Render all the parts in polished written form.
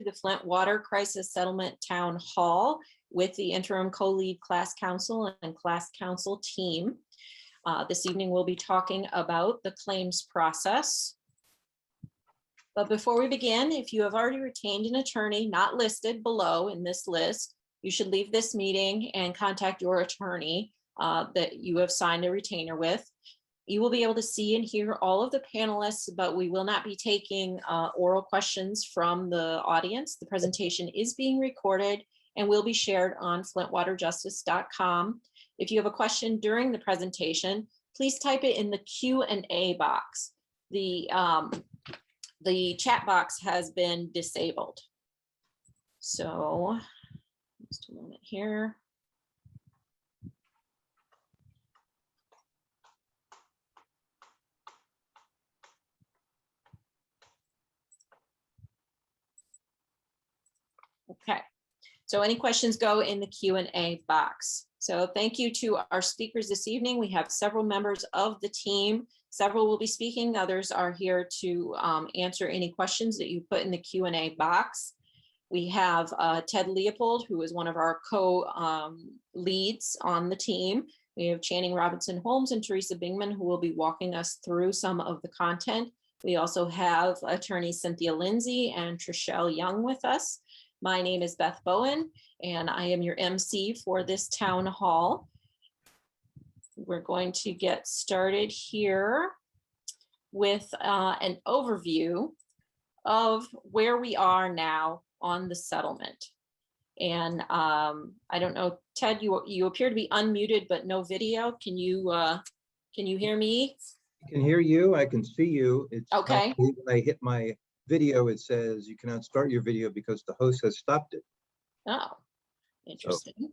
the Flint Water Crisis Settlement Town Hall with the interim co-lead class counsel and class counsel team. This evening we'll be talking about the claims process. But before we begin, if you have already retained an attorney not listed below in this list, you should leave this meeting and contact your attorney that you have signed a retainer with. You will be able to see and hear all of the panelists, but we will not be taking oral questions from the audience. The presentation is being recorded and will be shared on FlintWaterJustice.com. If you have a question during the presentation, please type it in the Q&A box. The chat box has been disabled. So just a moment here. Okay, so any questions go in the Q&A box. So thank you to our speakers this evening. We have several members of the team. Several will be speaking. Others are here to answer any questions that you put in the Q&A box. We have Ted Leopold, who is one of our co-leads on the team. We have Channing Robinson Holmes and Teresa Bingman, who will be walking us through some of the content. We also have attorney Cynthia Lindsay and Trishelle Young with us. My name is Beth Bowen, and I am your MC for this town hall. We're going to get started here with an overview of where we are now on the settlement. And I don't know, Ted, you appear to be unmuted, but no video. Can you hear me? I can hear you. I can see you. It's okay. When I hit my video, it says you cannot start your video because the host has stopped it. Oh, interesting. So,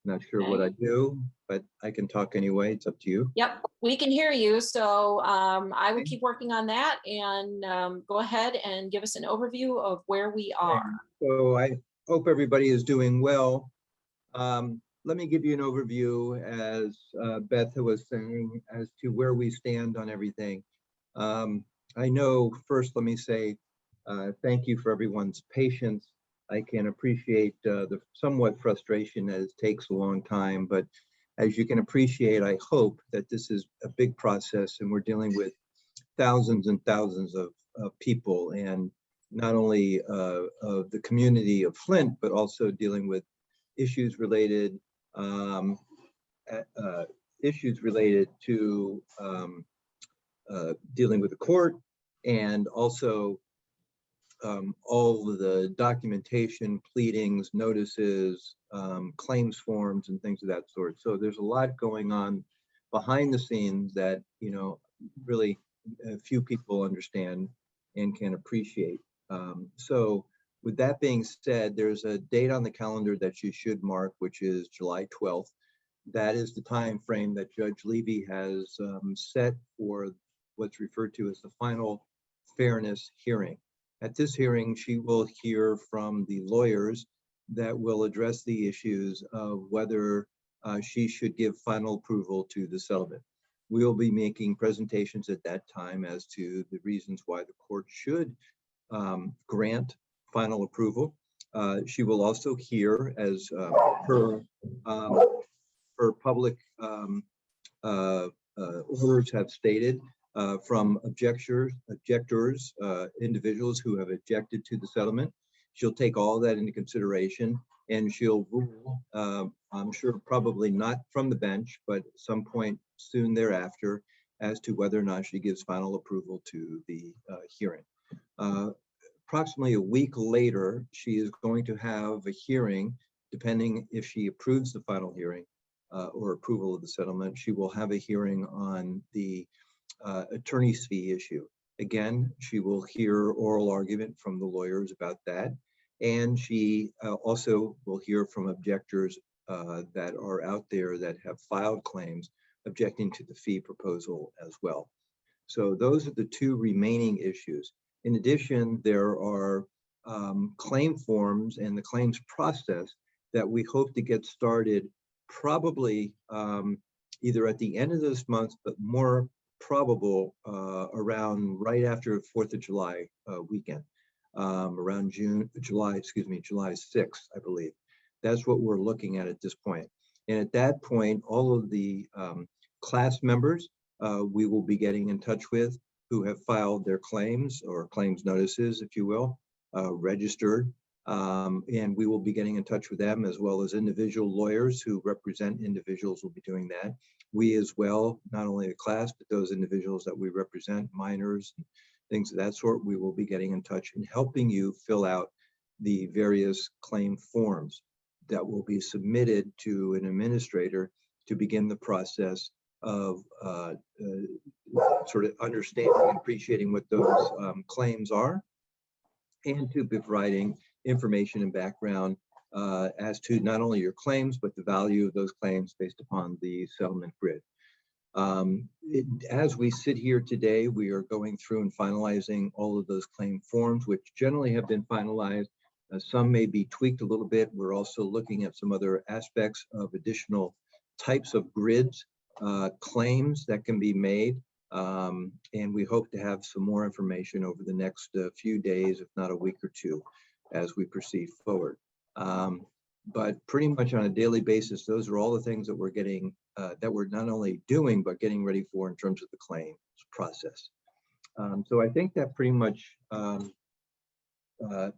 not sure what I do, but I can talk anyway. It's up to you. Yep, we can hear you. So I will keep working on that and go ahead and give us an overview of where we are. So I hope everybody is doing well. Let me give you an overview, as Beth was saying, as to where we stand on everything. I know, first, let me say thank you for everyone's patience. I can appreciate the somewhat frustration that it takes a long time, but as you can appreciate, I hope that this is a big process and we're dealing with thousands and thousands of people, and not only of the community of Flint, but also dealing with issues related to dealing with the court, and also all of the documentation, pleadings, notices, claims forms, and things of that sort. So there's a lot going on behind the scenes that, you know, really few people understand and can appreciate. So with that being said, there's a date on the calendar that you should mark, which is July 12th. That is the time frame that Judge Levy has set for what's referred to as the final fairness hearing. At this hearing, she will hear from the lawyers that will address the issues of whether she should give final approval to the settlement. We will be making presentations at that time as to the reasons why the court should grant final approval. She will also hear, as her public orders have stated, from objectors, individuals who have objected to the settlement. She'll take all that into consideration, and she'll rule, I'm sure probably not from the bench, but at some point soon thereafter, as to whether or not she gives final approval to the hearing. Approximately a week later, she is going to have a hearing, depending if she approves the final hearing or approval of the settlement. She will have a hearing on the attorney's fee issue. Again, she will hear oral argument from the lawyers about that. And she also will hear from objectors that are out there that have filed claims objecting to the fee proposal as well. So those are the two remaining issues. In addition, there are claim forms and the claims process that we hope to get started probably either at the end of this month, but more probable around right after 4th of July weekend. around July 6th, I believe. That's what we're looking at this point. And at that point, all of the class members we will be getting in touch with who have filed their claims or claims notices, if you will, registered. And we will be getting in touch with them, as well as individual lawyers who represent individuals will be doing that. We as well, not only the class, but those individuals that we represent, minors, things of that sort, we will be getting in touch and helping you fill out the various claim forms that will be submitted to an administrator to begin the process of sort of understanding and appreciating what those claims are, and to be providing information and background as to not only your claims, but the value of those claims based upon the settlement grid. As we sit here today, we are going through and finalizing all of those claim forms, which generally have been finalized. Some may be tweaked a little bit. We're also looking at some other aspects of additional types of grids, claims that can be made. And we hope to have some more information over the next few days, if not a week or two, as we proceed forward. But pretty much on a daily basis, those are all the things that we're getting, that we're not only doing, but getting ready for in terms of the claims process. So I think that pretty much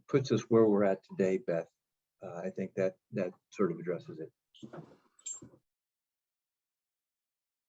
puts us where we're at today, Beth. I think that sort of addresses it.